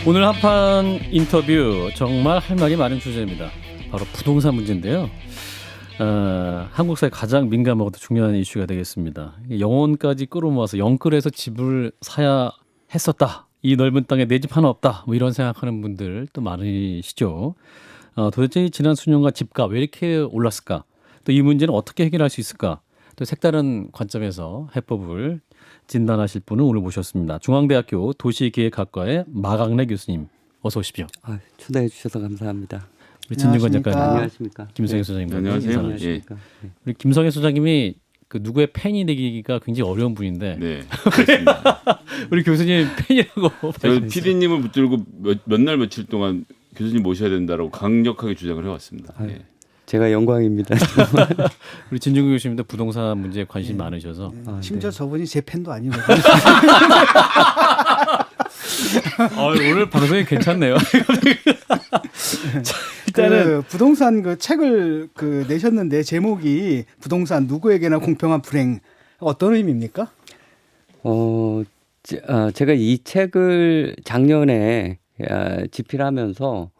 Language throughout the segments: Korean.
오늘 한판 인터뷰 정말 할 말이 많은 주제입니다. 바로 부동산 문제인데요. 한국 사회 가장 민감하고 중요한 이슈가 되겠습니다. 영혼까지 끌어모아서 영끌해서 집을 사야 했었다. 이 넓은 땅에 내 집 하나 없다. 뭐 이런 생각하는 분들 또 많으시죠. 도대체 지난 수년간 집값 왜 이렇게 올랐을까? 또 이 문제는 어떻게 해결할 수 있을까? 또 색다른 관점에서 해법을 진단하실 분을 오늘 모셨습니다. 중앙대학교 도시기획학과의 마강래 교수님, 어서 오십시오. 초대해 주셔서 감사합니다. 우리 진중권 작가님, 안녕하십니까? 김성애 소장님, 안녕하세요. 안녕하십니까? 네. 우리 김성애 소장님이 그 누구의 팬이 되기가 굉장히 어려운 분인데, 네, 그렇습니다. 우리 교수님 팬이라고. 제가 PD님을 붙들고 몇 날 며칠 동안 교수님 모셔야 된다라고 강력하게 주장을 해왔습니다. 네. 제가 영광입니다. 우리 진중권 교수님도 부동산 문제에 관심이 많으셔서. 심지어 네. 저분이 제 팬도 아니거든요. 오늘 방송이 괜찮네요. 자, 일단은 그 부동산 그 책을 그 내셨는데 제목이 부동산 누구에게나 공평한 불행, 어떤 의미입니까? 제가 이 책을 작년에 집필하면서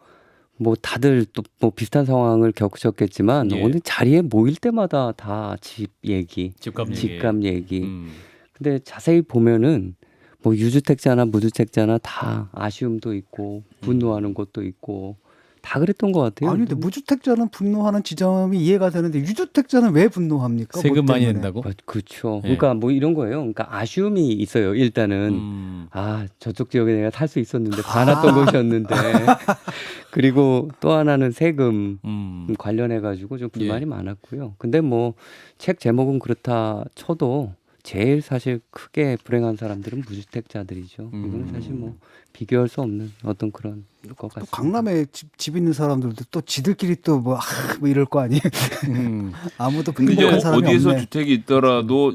뭐 다들 또 뭐 비슷한 상황을 겪으셨겠지만 예. 어느 자리에 모일 때마다 다 집 얘기, 집값 얘기. 집값 얘기. 음. 근데 자세히 보면은 뭐 유주택자나 무주택자나 다 아쉬움도 있고 분노하는 것도 있고 다 그랬던 것 같아요. 아니 근데 무주택자는 분노하는 지점이 이해가 되는데 유주택자는 왜 분노합니까? 세금 뭐 많이 때문에? 낸다고? 그렇죠. 예. 그러니까 뭐 이런 거예요. 그러니까 아쉬움이 있어요. 일단은 저쪽 지역에 내가 살 수 있었는데 많았던 곳이었는데 그리고 또 하나는 세금 관련해 가지고 좀 불만이 예. 많았고요. 근데 뭐 책 제목은 그렇다 쳐도 제일 사실 크게 불행한 사람들은 무주택자들이죠. 이거는 사실 뭐 비교할 수 없는 어떤 그런 것 또 같습니다. 강남에 집 있는 사람들도 또 지들끼리 또 뭐 이럴 거 아니에요. 아무도 근데 이제 행복한 사람이 어디에서 없네. 주택이 있더라도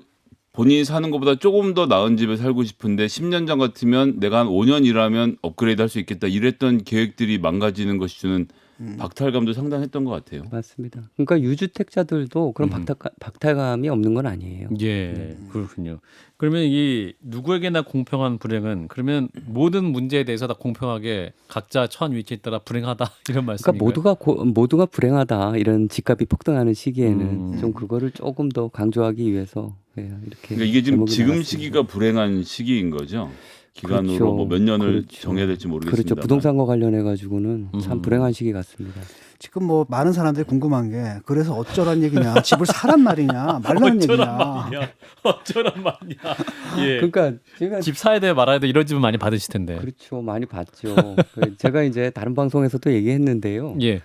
본인이 사는 것보다 조금 더 나은 집에 살고 싶은데 10년 전 같으면 내가 한 5년 일하면 업그레이드 할 수 있겠다 이랬던 계획들이 망가지는 것이 주는 박탈감도 상당했던 것 같아요. 맞습니다. 그러니까 유주택자들도 그런 박탈감이 없는 건 아니에요. 예, 그렇군요. 그러면 이 누구에게나 공평한 불행은 그러면 모든 문제에 대해서 다 공평하게 각자 처한 위치에 따라 불행하다 이런 말씀인가요? 그러니까 모두가 불행하다 이런 집값이 폭등하는 시기에는 좀 그거를 조금 더 강조하기 위해서 이렇게. 그러니까 이게 지금 제목이 지금 나왔습니다. 시기가 불행한 시기인 거죠. 기간으로 그렇죠. 뭐 몇 년을 그렇죠. 정해야 될지 모르겠습니다. 그렇죠. 부동산과 관련해 가지고는 참 불행한 시기 같습니다. 지금 뭐 많은 사람들이 궁금한 게 그래서 어쩌란 얘기냐, 집을 사란 말이냐, 말란 얘기냐. 어쩌란 말이냐. 예. 그러니까 제가 집 사야 돼 말아야 돼 이런 집은 많이 받으실 텐데. 그렇죠. 많이 봤죠. 제가 이제 다른 방송에서도 얘기했는데요. 예.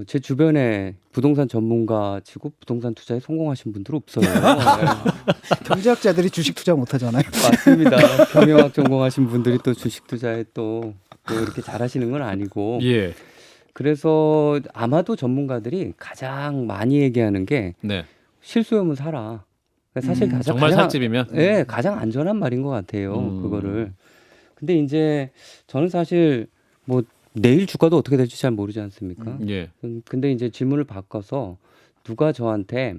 제 주변에 부동산 전문가치고 부동산 투자에 성공하신 분들 없어요. 경제학자들이 주식 투자 못 하잖아요. 맞습니다. 경영학 전공하신 분들이 또 주식 투자에 또 이렇게 잘하시는 건 아니고. 예. 그래서 아마도 전문가들이 가장 많이 얘기하는 게 네. 실수요면 사라. 사실 정말 살 집이면. 네, 가장 안전한 말인 것 같아요. 그거를. 근데 이제 저는 사실 뭐 내일 주가도 어떻게 될지 잘 모르지 않습니까? 예. 근데 이제 질문을 바꿔서 누가 저한테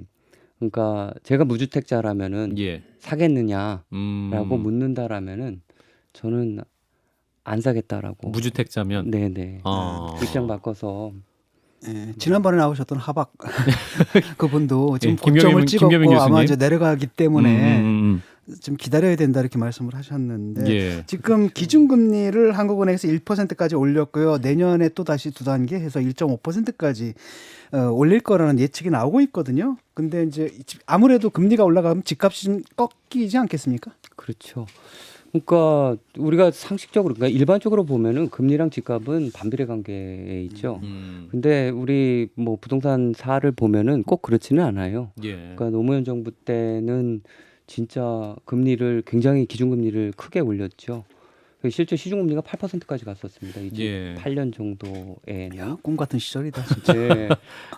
그러니까 제가 무주택자라면은 예. 사겠느냐라고 묻는다라면은 저는 안 사겠다라고. 무주택자면. 네네. 입장 바꿔서. 예, 지난번에 나오셨던 하박 그분도 지금 예, 고점을 찍었고 김경민 아마 교수님. 이제 내려가기 때문에 음. 좀 기다려야 된다 이렇게 말씀을 하셨는데 예. 지금 기준금리를 한국은행에서 1%까지 올렸고요. 내년에 또 다시 두 단계 해서 1.5%까지 올릴 거라는 예측이 나오고 있거든요. 근데 이제 아무래도 금리가 올라가면 집값이 좀 꺾이지 않겠습니까? 그렇죠. 그러니까 우리가 상식적으로 그러니까 일반적으로 보면은 금리랑 집값은 반비례 관계에 있죠. 근데 우리 뭐 부동산사를 보면은 꼭 그렇지는 않아요. 예. 그러니까 노무현 정부 때는 진짜 금리를 굉장히 기준금리를 크게 올렸죠. 실제 시중금리가 8%까지 갔었습니다. 예. 2008년 정도에는. 야, 꿈 같은 시절이다 진짜. 네.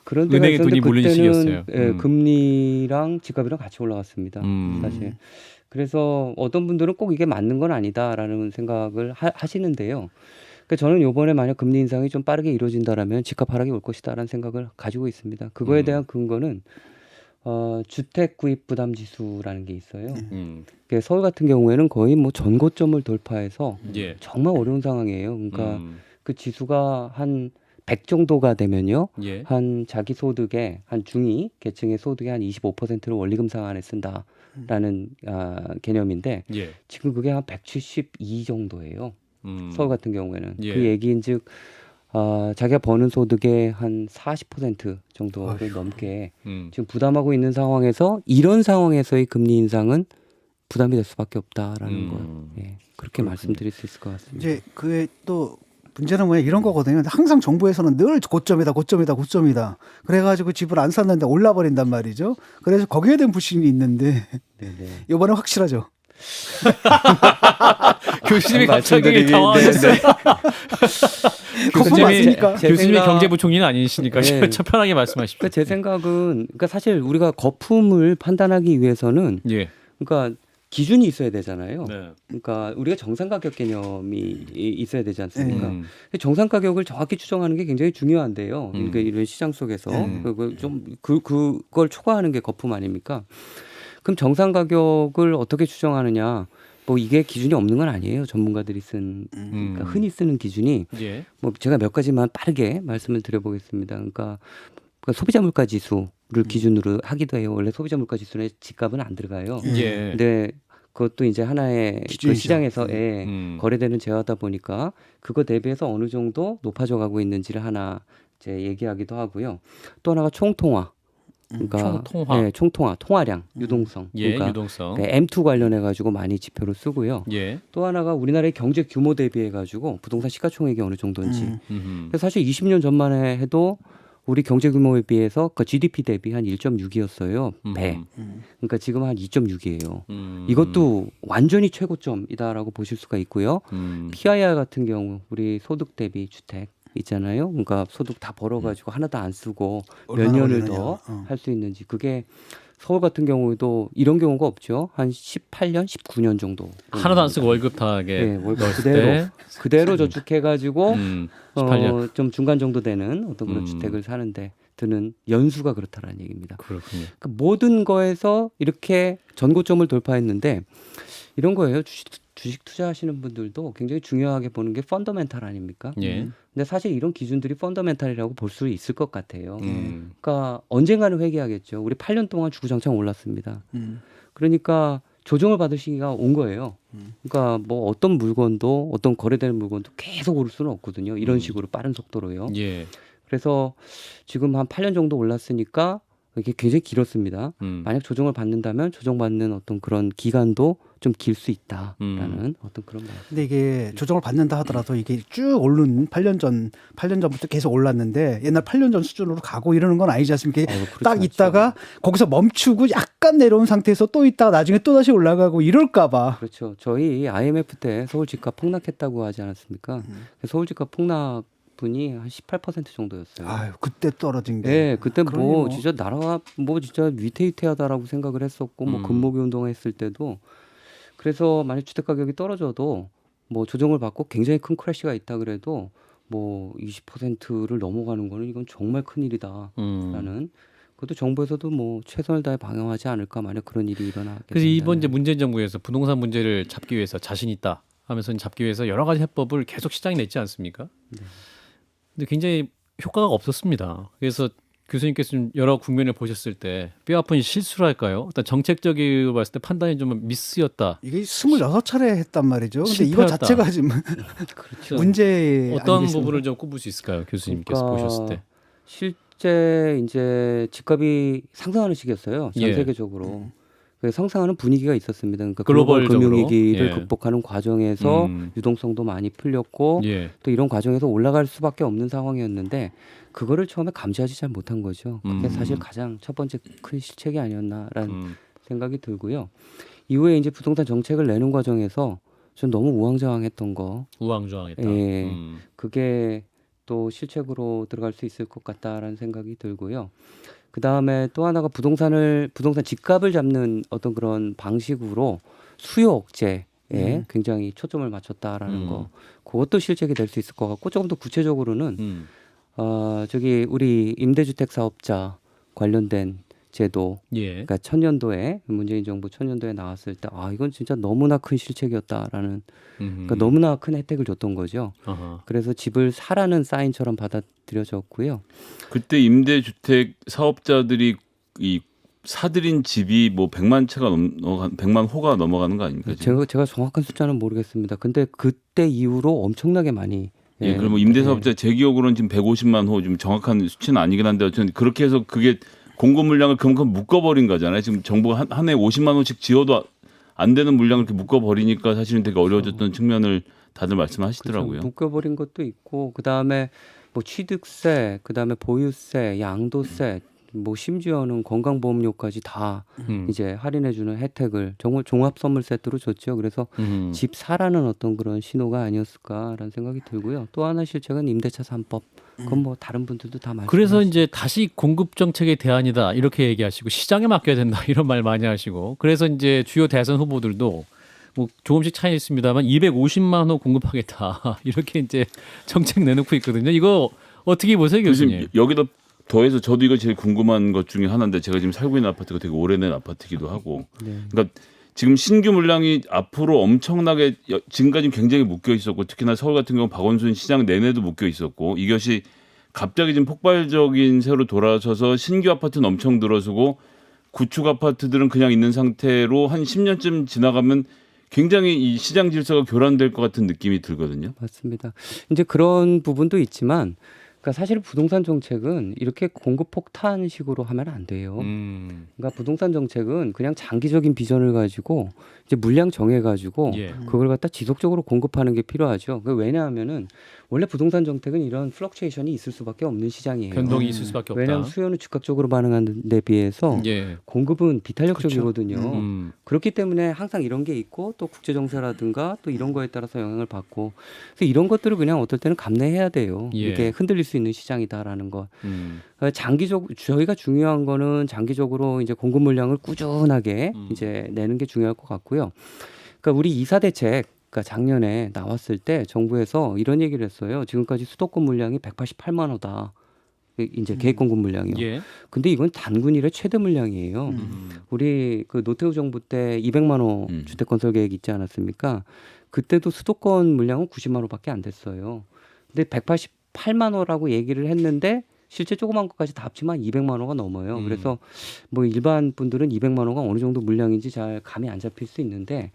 그런 데가 은행에 돈이 있었는데 몰린 시기였어요. 그때는 금리랑 집값이랑 같이 올라갔습니다. 사실. 그래서 어떤 분들은 꼭 이게 맞는 건 아니다라는 생각을 하시는데요. 그러니까 저는 이번에 만약 금리 인상이 좀 빠르게 이루어진다라면 집값 하락이 올 것이다라는 생각을 가지고 있습니다. 그거에 대한 근거는 주택 구입 부담 지수라는 게 있어요. 음. 그게 서울 같은 경우에는 거의 뭐 전고점을 돌파해서 예. 정말 어려운 상황이에요. 그러니까 음. 그 지수가 한 100 정도가 되면요. 예. 한 자기 소득의 한 중위 계층의 소득의 한 25%를 원리금 상환에 쓴다라는 개념인데 예. 지금 그게 한 172 정도예요. 음. 서울 같은 경우에는 예. 그 얘기인즉 자기가 버는 소득의 한 40% 정도를 넘게 지금 부담하고 있는 상황에서 이런 상황에서의 금리 인상은 부담이 될 수밖에 없다라는 걸 예, 그렇게 그렇군요. 말씀드릴 수 있을 것 같습니다. 이제 그게 또 문제는 뭐냐 이런 거거든요. 항상 정부에서는 늘 고점이다. 그래가지고 집을 안 샀는데 올라버린단 말이죠. 그래서 거기에 대한 불신이 있는데 네네. 이번에 확실하죠. 교수님이 갑자기 말씀드리기- 당황하셨어요. 거품 교수님이 맞으니까. 제 교수님이 생각- 경제부총리는 아니시니까 네. 편하게 말씀하십시오. 그러니까 제 생각은 그러니까 사실 우리가 거품을 판단하기 위해서는 예. 그러니까 기준이 있어야 되잖아요. 네. 그러니까 우리가 정상 가격 개념이 있어야 되지 않습니까? 음. 정상 가격을 정확히 추정하는 게 굉장히 중요한데요. 그러니까 이런 시장 속에서 그걸 초과하는 게 거품 아닙니까? 그럼 정상 가격을 어떻게 추정하느냐? 뭐 이게 기준이 없는 건 아니에요. 전문가들이 쓴 그러니까 흔히 쓰는 기준이 예. 뭐 제가 몇 가지만 빠르게 말씀을 드려보겠습니다. 그러니까 소비자 물가 지수를 기준으로 하기도 해요. 원래 소비자 물가 지수에 집값은 안 들어가요. 예. 근데 그것도 이제 하나의 그 기준이죠. 시장에서의 음. 거래되는 재화다 보니까 그거 대비해서 어느 정도 높아져 가고 있는지를 하나 이제 얘기하기도 하고요. 또 하나가 총통화. 그러니까 총통화. 네, 총통화, 통화량, 유동성. 예. 그러니까 유동성. M2 관련해 가지고 많이 지표를 쓰고요. 예. 또 하나가 우리나라의 경제 규모 대비해 가지고 부동산 시가총액이 어느 정도인지. 음흠. 그래서 사실 20년 전만에 해도 우리 경제 규모에 비해서 그 GDP 대비 한 1.6이었어요. 배. 그러니까 지금 한 2.6이에요. 이것도 완전히 최고점이다라고 보실 수가 있고요. PIR 같은 경우 우리 소득 대비 주택 있잖아요. 그러니까 소득 다 벌어가지고 하나도 안 쓰고 몇 얼마나 년을 걸리느냐. 더 할 수 있는지 그게 서울 같은 경우에도 이런 경우가 없죠. 한 18년, 19년 정도. 하나도 안 쓰고 월급 타게 네, 월급 넣었을 그대로 때 그대로 저축해가지고 18년. 좀 중간 정도 되는 어떤 그런 음. 주택을 사는데 드는 연수가 그렇다라는 얘기입니다. 그렇군요. 그러니까 모든 거에서 이렇게 전고점을 돌파했는데 이런 거예요. 주식 투자하시는 분들도 굉장히 중요하게 보는 게 펀더멘탈 아닙니까? 예. 근데 사실 이런 기준들이 펀더멘탈이라고 볼 수 있을 것 같아요. 음. 그러니까 언젠가는 회귀하겠죠. 우리 8년 동안 주구장창 올랐습니다. 그러니까 조정을 받을 시기가 온 거예요. 그러니까 뭐 어떤 물건도 어떤 거래되는 물건도 계속 오를 수는 없거든요. 이런 식으로 빠른 속도로요. 예. 그래서 지금 한 8년 정도 올랐으니까 이게 굉장히 길었습니다. 음. 만약 조정을 받는다면 조정받는 어떤 그런 기간도 좀 길 수 있다라는 어떤 그런 말. 근데 이게 조정을 받는다 하더라도 이게 쭉 오른 8년 전부터 계속 올랐는데 옛날 8년 전 수준으로 가고 이러는 건 아니지 않습니까? 그렇지 딱 않죠. 있다가 거기서 멈추고 약간 내려온 상태에서 또 있다가 나중에 또 다시 올라가고 이럴까 봐. 그렇죠. 저희 IMF 때 서울 집값 폭락했다고 하지 않았습니까? 서울 집값 폭락 분이 한 18% 정도였어요. 아유, 그때 떨어진 게. 네, 그때 그러니 뭐 진짜 나라가 뭐 진짜 위태위태하다라고 생각을 했었고 뭐 금모기 운동했을 때도 그래서 만약 주택 가격이 떨어져도 뭐 조정을 받고 굉장히 큰 크래시가 있다 그래도 뭐 20%를 넘어가는 거는 이건 정말 큰 일이다라는 그것도 정부에서도 뭐 최선을 다해 방어하지 않을까 만약 그런 일이 일어나게 그래서 이번 된다면. 이제 문재인 정부에서 부동산 문제를 잡기 위해서 자신 있다 하면서 잡기 위해서 여러 가지 해법을 계속 시장에 냈지 않습니까? 근데 굉장히 효과가 없었습니다. 그래서 교수님께서 좀 여러 국면을 보셨을 때 뼈아픈 실수랄까요? 어떤 정책적으로 봤을 때 판단이 좀 미스였다. 이게 26차례 했단 말이죠. 근데 이거 실패였다. 자체가 지금 그렇죠. 문제 어떤 아니겠습니까? 부분을 좀 꼽을 수 있을까요, 교수님께서 그러니까 보셨을 때? 실제 이제 집값이 상승하는 시기였어요. 전 예. 세계적으로. 그 상승하는 분위기가 있었습니다. 그러니까 글로벌적으로? 글로벌 금융위기를 예. 극복하는 과정에서 유동성도 많이 풀렸고 예. 또 이런 과정에서 올라갈 수밖에 없는 상황이었는데 그거를 처음에 감지하지 잘 못한 거죠. 그게 사실 가장 첫 번째 큰 실책이 아니었나라는 생각이 들고요. 이후에 이제 부동산 정책을 내는 과정에서 좀 너무 우왕좌왕했던 거, 우왕좌왕했다. 예. 그게 또 실책으로 들어갈 수 있을 것 같다라는 생각이 들고요. 그 다음에 또 하나가 부동산 집값을 잡는 어떤 그런 방식으로 수요 억제에 굉장히 초점을 맞췄다라는 거, 그것도 실책이 될 수 있을 것 같고 조금 더 구체적으로는 저기 우리 임대주택 사업자 관련된 제도, 예. 그러니까 천년도에 문재인 정부 천년도에 나왔을 때 이건 진짜 너무나 큰 실책이었다라는 그러니까 너무나 큰 혜택을 줬던 거죠. 아하. 그래서 집을 사라는 사인처럼 받아들여졌고요. 그때 임대주택 사업자들이 이 사들인 집이 뭐 100만 채가 100만 호가 넘어가는 거 아닙니까? 지금? 제가 정확한 숫자는 모르겠습니다. 근데 그때 이후로 엄청나게 많이 예, 그럼 뭐 임대사업자 제 기억으로는 지금 150만 호, 좀 정확한 수치는 아니긴 한데 어쨌든 그렇게 해서 그게 공급 물량을 그만큼 묶어버린 거잖아요. 지금 정부가 한 해 50만 호씩 지어도 안 되는 물량을 이렇게 묶어버리니까 사실은 되게 어려워졌던 측면을 다들 말씀하시더라고요. 그렇죠. 묶여버린 것도 있고 그 다음에 뭐 취득세, 그 다음에 보유세, 양도세, 뭐 심지어는 건강보험료까지 다 이제 할인해주는 혜택을 정말 종합 선물 세트로 줬죠. 그래서 집 사라는 어떤 그런 신호가 아니었을까라는 생각이 들고요. 또 하나 실책은 임대차 3법. 그건 뭐 다른 분들도 다 말씀. 그래서 이제 다시 공급 정책의 대안이다 이렇게 얘기하시고 시장에 맡겨야 된다 이런 말 많이 하시고 그래서 이제 주요 대선 후보들도 뭐 조금씩 차이 있습니다만 250만 호 공급하겠다 이렇게 이제 정책 내놓고 있거든요. 이거 어떻게 보세요, 교수님? 지금 여기다 더해서 저도 이거 제일 궁금한 것 중에 하나인데 제가 지금 살고 있는 아파트가 되게 오래된 아파트이기도 하고 그러니까 지금 신규 물량이 앞으로 엄청나게 지금까지 굉장히 묶여 있었고 특히나 서울 같은 경우 박원순 시장 내내도 묶여 있었고 이것이 갑자기 지금 폭발적인 세로 돌아서서 신규 아파트는 엄청 들어서고 구축 아파트들은 그냥 있는 상태로 한 10년쯤 지나가면 굉장히 이 시장 질서가 교란될 것 같은 느낌이 들거든요. 맞습니다. 이제 그런 부분도 있지만 그러니까 사실 부동산 정책은 이렇게 공급 폭탄식으로 하면 안 돼요. 그러니까 부동산 정책은 그냥 장기적인 비전을 가지고 이제 물량 정해가지고 예. 그걸 갖다 지속적으로 공급하는 게 필요하죠. 왜냐하면은 원래 부동산 정책은 이런 플럭추에이션이 있을 수밖에 없는 시장이에요. 변동이 있을 수밖에 없다. 왜냐하면 수요는 즉각적으로 반응하는 데 비해서 예. 공급은 비탄력적이거든요. 그렇기 때문에 항상 이런 게 있고 또 국제 정세라든가 또 이런 거에 따라서 영향을 받고 그래서 이런 것들을 그냥 어떨 때는 감내해야 돼요. 예. 이게 흔들릴 수 있는 시장이다라는 거. 장기적 저희가 중요한 거는 장기적으로 이제 공급 물량을 꾸준하게 이제 내는 게 중요할 것 같고요. 그러니까 우리 2사 대책 그러니까 작년에 나왔을 때 정부에서 이런 얘기를 했어요. 지금까지 수도권 물량이 188만 호다. 이제 계획 공급 물량이요. 예. 근데 이건 단군 이래 최대 물량이에요. 우리 그 노태우 정부 때 200만 호 주택 건설 계획 있지 않았습니까? 그때도 수도권 물량은 90만 호밖에 안 됐어요. 근데 188만 호라고 얘기를 했는데 실제 조그만 것까지 다 합치면 200만 호가 넘어요. 그래서 뭐 일반 분들은 200만 호가 어느 정도 물량인지 잘 감이 안 잡힐 수 있는데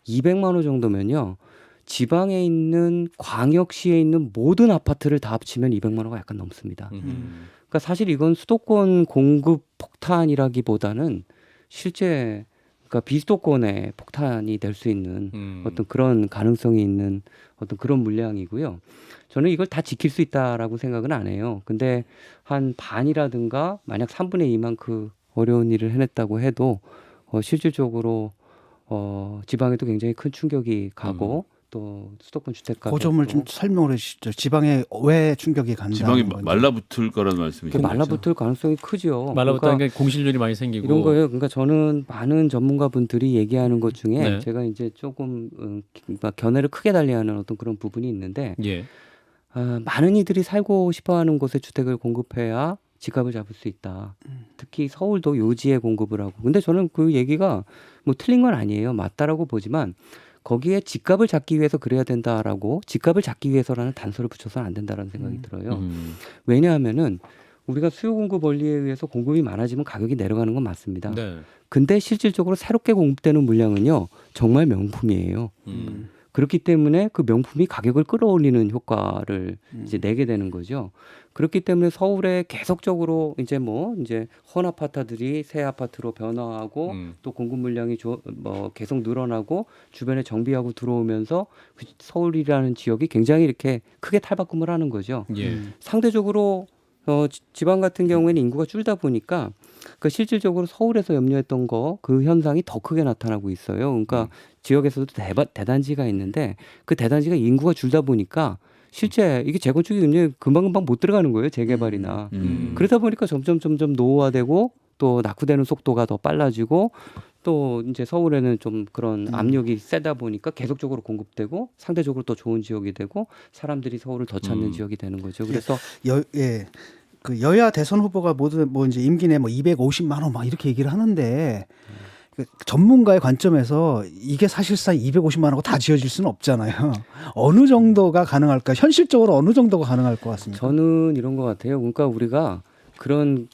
200만 호 정도면요. 지방에 있는 광역시에 있는 모든 아파트를 다 합치면 200만 호가 약간 넘습니다. 그러니까 사실 이건 수도권 공급 폭탄이라기보다는 실제 그러니까 비수도권의 폭탄이 될 수 있는 어떤 그런 가능성이 있는 어떤 그런 물량이고요. 저는 이걸 다 지킬 수 있다라고 생각은 안 해요. 근데 한 반이라든가 만약 3분의 2만 그 어려운 일을 해냈다고 해도 실질적으로 지방에도 굉장히 큰 충격이 가고 또 수도권 주택가 그 점을 좀 설명을 해주시죠. 지방에 왜 충격이 간다. 지방이 말라붙을 거라는 말씀이죠. 말라붙을 가능성이 크죠. 말라붙다는 그러니까 게 공실률이 많이 생기고 이런 거예요. 그러니까 저는 많은 전문가분들이 얘기하는 것 중에 네. 제가 이제 조금 견해를 크게 달리하는 어떤 그런 부분이 있는데 예. 많은 이들이 살고 싶어하는 곳에 주택을 공급해야 집값을 잡을 수 있다. 특히 서울도 요지에 공급을 하고. 근데 저는 그 얘기가 뭐 틀린 건 아니에요. 맞다라고 보지만 거기에 집값을 잡기 위해서 그래야 된다라고 집값을 잡기 위해서라는 단서를 붙여서는 안 된다라는 생각이 들어요. 왜냐하면은 우리가 수요 공급 원리에 의해서 공급이 많아지면 가격이 내려가는 건 맞습니다. 네. 근데 실질적으로 새롭게 공급되는 물량은요 정말 명품이에요. 그렇기 때문에 그 명품이 가격을 끌어올리는 효과를 이제 내게 되는 거죠. 그렇기 때문에 서울에 계속적으로 이제 헌 아파트들이 새 아파트로 변화하고 또 공급 물량이 계속 늘어나고 주변에 정비하고 들어오면서 그 서울이라는 지역이 굉장히 이렇게 크게 탈바꿈을 하는 거죠. 예. 상대적으로 지방 같은 경우에는 인구가 줄다 보니까 그 실질적으로 서울에서 염려했던 그 현상이 더 크게 나타나고 있어요. 그러니까 지역에서도 대단지가 있는데 그 대단지가 인구가 줄다 보니까 실제 이게 재건축이 굉장히 금방금방 못 들어가는 거예요. 재개발이나. 그러다 보니까 점점 노후화되고 또 낙후되는 속도가 더 빨라지고 또 이제 서울에는 좀 그런 압력이 세다 보니까 계속적으로 공급되고 상대적으로 더 좋은 지역이 되고 사람들이 서울을 더 찾는 지역이 되는 거죠. 그래서 예. 그 여야 대선 후보가 모두 뭐 이제 임기 내 뭐 250만 원 막 이렇게 얘기를 하는데 그 전문가의 관점에서 이게 사실상 250만 원하고 다 지어질 수는 없잖아요. 어느 정도가 가능할까? 현실적으로 어느 정도가 가능할 것 같습니다. 저는 이런 것 같아요. 그러니까 우리가 그런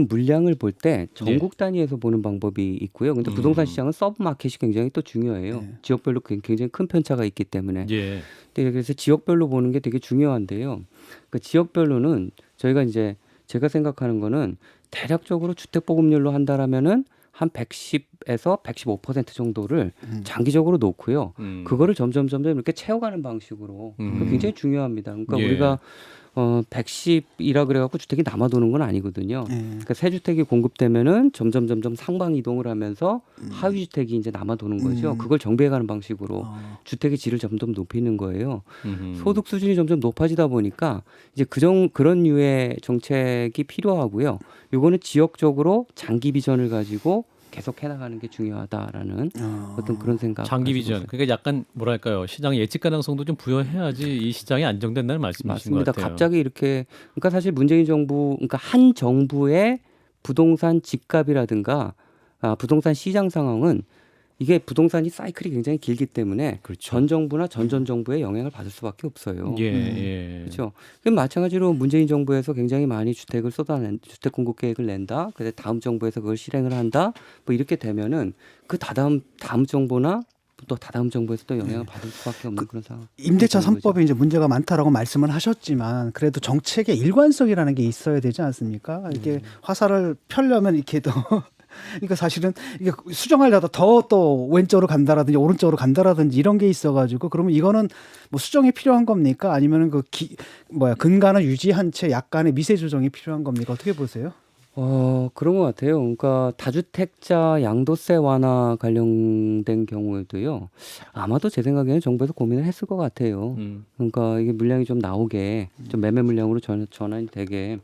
물량을 볼 때 전국 단위에서 보는 방법이 있고요. 근데 부동산 시장은 서브 마켓이 굉장히 또 중요해요. 네. 지역별로 굉장히 큰 편차가 있기 때문에. 예. 네, 그래서 지역별로 보는 게 되게 중요한데요. 그 지역별로는 저희가 이제 제가 생각하는 거는 대략적으로 주택 보급률로 한다라면은 한 110에서 115% 정도를 장기적으로 놓고요. 그거를 점점 이렇게 채워가는 방식으로 그거 굉장히 중요합니다. 그러니까 예. 우리가 110이라 그래갖고 주택이 남아도는 건 아니거든요. 예. 그러니까 새 주택이 공급되면은 점점 상방 이동을 하면서 하위 주택이 이제 남아도는 거죠. 그걸 정비해가는 방식으로 주택의 질을 점점 높이는 거예요. 소득 수준이 점점 높아지다 보니까 이제 그런 류의 정책이 필요하고요. 요거는 지역적으로 장기 비전을 가지고 계속 해나가는 게 중요하다라는 어떤 그런 생각. 장기 비전. 그러니까 약간 뭐랄까요? 시장 예측 가능성도 좀 부여해야지 이 시장이 안정된다는 말씀이신 맞습니다. 것 같아요. 갑자기 이렇게 그러니까 사실 문재인 정부 그러니까 한 정부의 부동산 집값이라든가 부동산 시장 상황은 이게 부동산이 사이클이 굉장히 길기 때문에 그렇죠. 전 정부나 전 정부의 영향을 받을 수밖에 없어요. 예. 그렇죠. 그럼 마찬가지로 문재인 정부에서 굉장히 많이 주택을 주택 공급 계획을 낸다. 근데 다음 정부에서 그걸 실행을 한다. 뭐 이렇게 되면은 그 다음 정부나 또 다다음 정부에서 또 영향을 받을 수밖에 없는 그런 상황. 임대차 되는 거죠. 3법에 이제 문제가 많다라고 말씀을 하셨지만 그래도 정책의 일관성이라는 게 있어야 되지 않습니까? 이게 화살을 펴려면 이렇게 더 그러니까 사실은 이게 수정하려다 더 또 왼쪽으로 간다라든지 오른쪽으로 간다라든지 이런 게 있어가지고 그러면 이거는 뭐 수정이 필요한 겁니까? 아니면은 근간을 유지한 채 약간의 미세 조정이 필요한 겁니까? 어떻게 보세요? 그런 것 같아요. 그러니까 다주택자 양도세 완화 관련된 경우에도요. 아마도 제 생각에는 정부에서 고민을 했을 것 같아요. 그러니까 이게 물량이 좀 나오게 좀 매매 물량으로 전환이 되게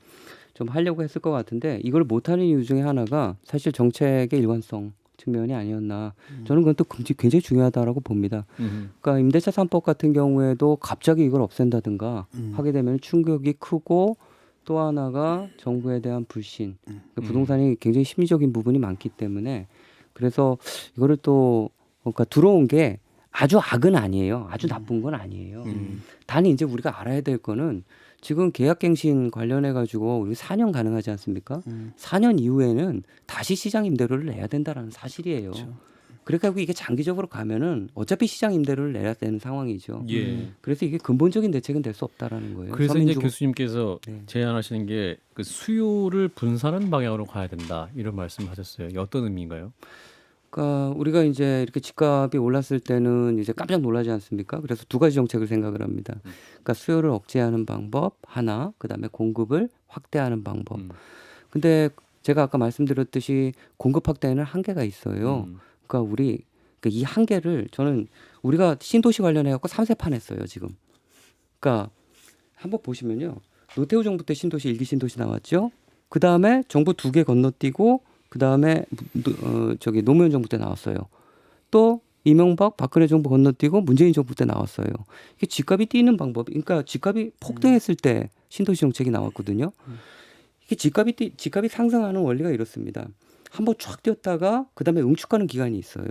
좀 하려고 했을 것 같은데 이걸 못하는 이유 중에 하나가 사실 정책의 일관성 측면이 아니었나. 저는 그건 또 굉장히 중요하다라고 봅니다. 그러니까 임대차 3법 같은 경우에도 갑자기 이걸 없앤다든가 하게 되면 충격이 크고 또 하나가 정부에 대한 불신. 그러니까 부동산이 굉장히 심리적인 부분이 많기 때문에 그래서 이거를 또 그러니까 들어온 게 아주 악은 아니에요. 아주 나쁜 건 아니에요. 단 이제 우리가 알아야 될 거는 지금 계약갱신 관련해 가지고 우리 4년 가능하지 않습니까? 4년 이후에는 다시 시장 임대료를 내야 된다라는 사실이에요. 그러니까 이게 장기적으로 가면은 어차피 시장 임대료를 내야 되는 상황이죠. 예. 그래서 이게 근본적인 대책은 될 수 없다라는 거예요. 그래서 이제 서민주거- 교수님께서 네. 제안하시는 게 그 수요를 분산하는 방향으로 가야 된다 이런 말씀하셨어요. 이게 어떤 의미인가요? 그러니까 우리가 이제 이렇게 집값이 올랐을 때는 이제 깜짝 놀라지 않습니까? 그래서 두 가지 정책을 생각을 합니다. 그러니까 수요를 억제하는 방법 하나, 그다음에 공급을 확대하는 방법. 근데 제가 아까 말씀드렸듯이 공급 확대에는 한계가 있어요. 그러니까 이 한계를 저는 우리가 신도시 관련해 갖고 3세판 했어요, 지금. 그러니까 한번 보시면요. 노태우 정부 때 신도시 1기 신도시 나왔죠. 그다음에 정부 2개 건너뛰고 그다음에 노무현 정부 때 나왔어요. 또 이명박 박근혜 정부 건너뛰고 문재인 정부 때 나왔어요. 이게 집값이 뛰는 방법이 그러니까 집값이 폭등했을 때 신도시 정책이 나왔거든요. 이게 집값이 상승하는 원리가 이렇습니다. 한번 쫙 뛰었다가 그다음에 응축하는 기간이 있어요.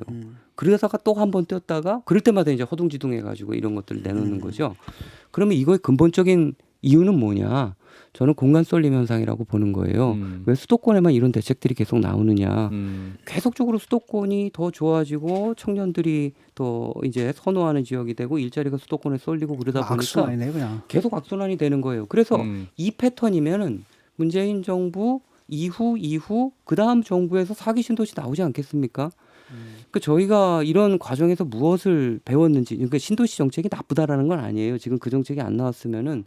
그러다가 또 한 번 뛰었다가 그럴 때마다 이제 허둥지둥해 가지고 이런 것들을 내놓는 거죠. 그러면 이거의 근본적인 이유는 뭐냐? 저는 공간 쏠림 현상이라고 보는 거예요. 왜 수도권에만 이런 대책들이 계속 나오느냐? 계속적으로 수도권이 더 좋아지고 청년들이 더 이제 선호하는 지역이 되고 일자리가 수도권에 쏠리고 그러다 보니까 악순환이네 그냥. 계속 악순환이 되는 거예요. 그래서 이 패턴이면은 문재인 정부 이후 그 다음 정부에서 사기 신도시 나오지 않겠습니까? 그 저희가 이런 과정에서 무엇을 배웠는지, 그러니까 신도시 정책이 나쁘다라는 건 아니에요. 지금 그 정책이 안 나왔으면은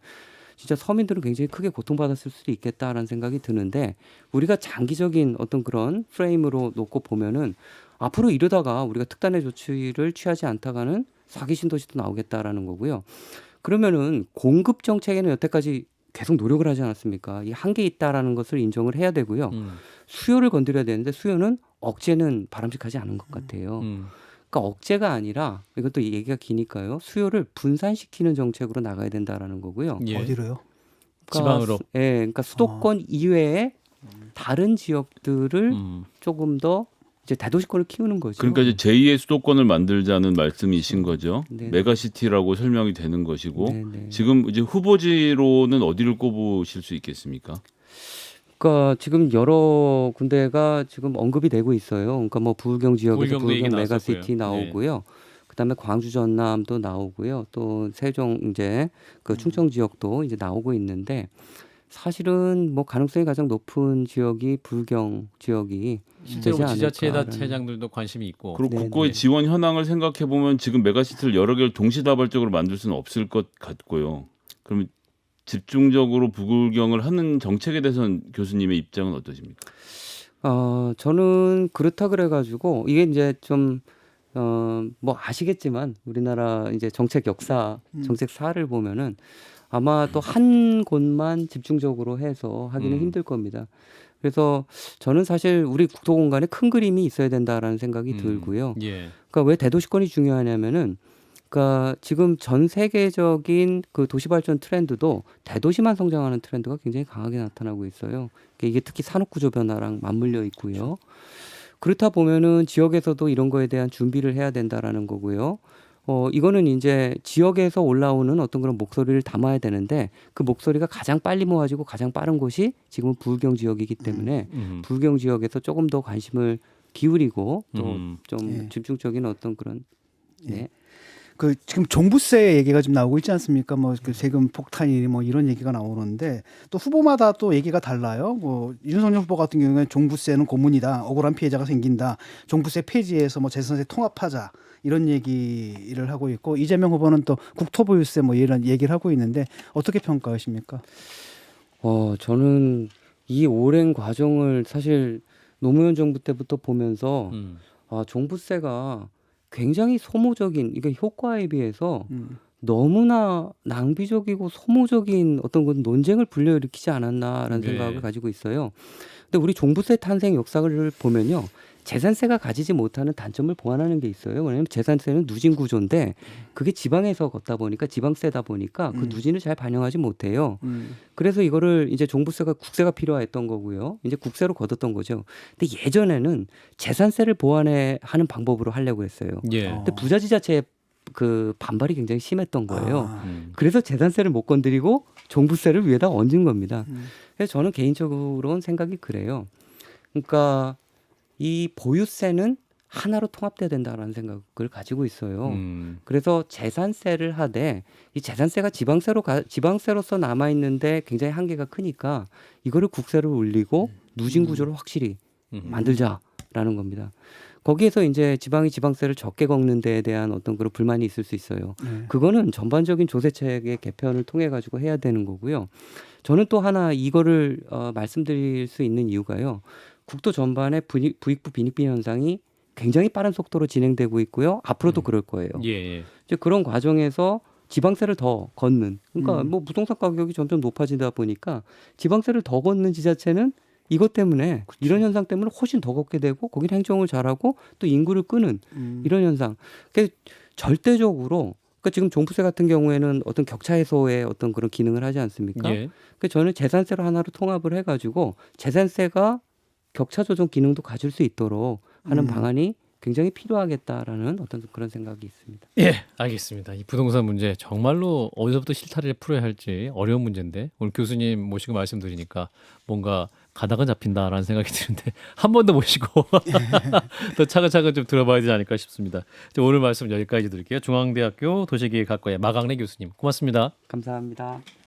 진짜 서민들은 굉장히 크게 고통받았을 수도 있겠다라는 생각이 드는데 우리가 장기적인 어떤 그런 프레임으로 놓고 보면은 앞으로 이러다가 우리가 특단의 조치를 취하지 않다가는 사기 신도시도 나오겠다라는 거고요. 그러면은 공급 정책에는 여태까지 계속 노력을 하지 않았습니까? 이 한계 있다라는 것을 인정을 해야 되고요. 수요를 건드려야 되는데 수요는 억제는 바람직하지 않은 것 같아요. 그러니까 억제가 아니라 이것도 얘기가 기니까요. 수요를 분산시키는 정책으로 나가야 된다라는 거고요. 예. 어디로요? 지방으로. 예, 그러니까 수도권 이외에 다른 지역들을 조금 더 이제 대도시권을 키우는 거죠. 그러니까 이제 제2의 수도권을 만들자는 말씀이신 거죠. 네네. 메가시티라고 설명이 되는 것이고 네네. 지금 이제 후보지로는 어디를 꼽으실 수 있겠습니까? 그러니까 지금 여러 군데가 지금 언급이 되고 있어요. 그러니까 뭐 부울경 지역에서 부울경도 얘기 부울경 나왔었고요. 메가시티 나오고요. 그다음에 광주 전남도 나오고요. 또 세종 이제 그 충청 지역도 이제 나오고 있는데 사실은 뭐 가능성이 가장 높은 지역이 부울경 지역이 실제로 되지 지자체다 않을까라는. 체장들도 관심이 있고. 그리고 네, 국고의 네. 지원 현황을 생각해 보면 지금 메가시티를 여러 개를 동시다발적으로 만들 수는 없을 것 같고요. 그러면 집중적으로 부울경을 하는 정책에 대해서는 교수님의 입장은 어떠십니까? 저는 그렇다 그래가지고 이게 이제 좀 뭐 아시겠지만 우리나라 이제 정책 역사, 정책사를 보면은 아마 또 한 곳만 집중적으로 해서 하기는 힘들 겁니다. 그래서 저는 사실 우리 국토공간에 큰 그림이 있어야 된다라는 생각이 들고요. 예. 그러니까 왜 대도시권이 중요하냐면은 그러니까 지금 전 세계적인 그 도시 발전 트렌드도 대도시만 성장하는 트렌드가 굉장히 강하게 나타나고 있어요. 그러니까 이게 특히 산업 구조 변화랑 맞물려 있고요. 그렇다 보면은 지역에서도 이런 거에 대한 준비를 해야 된다라는 거고요. 이거는 이제 지역에서 올라오는 어떤 그런 목소리를 담아야 되는데 그 목소리가 가장 빨리 모아지고 가장 빠른 곳이 지금은 부울경 지역이기 때문에 부울경 지역에서 조금 더 관심을 기울이고 또 좀 예. 집중적인 어떤 그런 네. 그 지금 종부세 얘기가 좀 나오고 있지 않습니까? 뭐 그 세금 폭탄이 뭐 이런 얘기가 나오는데 또 후보마다 또 얘기가 달라요. 뭐 윤석열 후보 같은 경우에는 종부세는 고문이다, 억울한 피해자가 생긴다, 종부세 폐지해서 뭐 재산세 통합하자 이런 얘기를 하고 있고 이재명 후보는 또 국토보유세 뭐 이런 얘기를 하고 있는데 어떻게 평가하십니까? 저는 이 오랜 과정을 사실 노무현 정부 때부터 보면서 종부세가 굉장히 소모적인 이게 효과에 비해서 너무나 낭비적이고 소모적인 어떤 그 논쟁을 불러일으키지 않았나라는 네. 생각을 가지고 있어요. 근데 우리 종부세 탄생 역사를 보면요. 재산세가 가지지 못하는 단점을 보완하는 게 있어요. 왜냐하면 재산세는 누진 구조인데 그게 지방에서 걷다 보니까 지방세다 보니까 그 누진을 잘 반영하지 못해요. 그래서 이거를 이제 종부세가 국세가 필요했던 거고요. 이제 국세로 걷었던 거죠. 근데 예전에는 재산세를 보완해 하는 방법으로 하려고 했어요. 예. 근데 부자지자체의 그 반발이 굉장히 심했던 거예요. 아, 그래서 재산세를 못 건드리고 종부세를 위에다 얹은 겁니다. 그래서 저는 개인적으로는 생각이 그래요. 그러니까 이 보유세는 하나로 통합돼야 된다라는 생각을 가지고 있어요. 그래서 재산세를 하되 이 재산세가 지방세로서 남아 있는데 굉장히 한계가 크니까 이거를 국세로 올리고 누진 구조를 확실히 만들자라는 겁니다. 거기에서 이제 지방이 지방세를 적게 걷는 데에 대한 어떤 그런 불만이 있을 수 있어요. 그거는 전반적인 조세책의 개편을 통해 가지고 해야 되는 거고요. 저는 또 하나 이거를 말씀드릴 수 있는 이유가요. 국토 전반의 부익부 빈익빈 현상이 굉장히 빠른 속도로 진행되고 있고요. 앞으로도 그럴 거예요. 예. 이제 그런 과정에서 지방세를 더 걷는, 그러니까 뭐 부동산 가격이 점점 높아지다 보니까 지방세를 더 걷는 지자체는 이것 때문에 이런 현상 때문에 훨씬 더 걷게 되고 거기는 행정을 잘하고 또 인구를 끄는 이런 현상. 그러니까 절대적으로 그러니까 지금 종부세 같은 경우에는 어떤 격차 해소의 어떤 그런 기능을 하지 않습니까? 예. 그러니까 저는 재산세로 하나로 통합을 해가지고 재산세가 격차 조정 기능도 가질 수 있도록 하는 방안이 굉장히 필요하겠다라는 어떤 그런 생각이 있습니다. 예, 알겠습니다. 이 부동산 문제 정말로 어디서부터 실타래를 풀어야 할지 어려운 문제인데 오늘 교수님 모시고 말씀드리니까 뭔가 가다가 잡힌다라는 생각이 드는데 한 번 더 모시고 더 차근차근 좀 들어봐야 되지 않을까 싶습니다. 오늘 말씀 여기까지 드릴게요. 중앙대학교 도시계획학과의 마강래 교수님 고맙습니다. 감사합니다.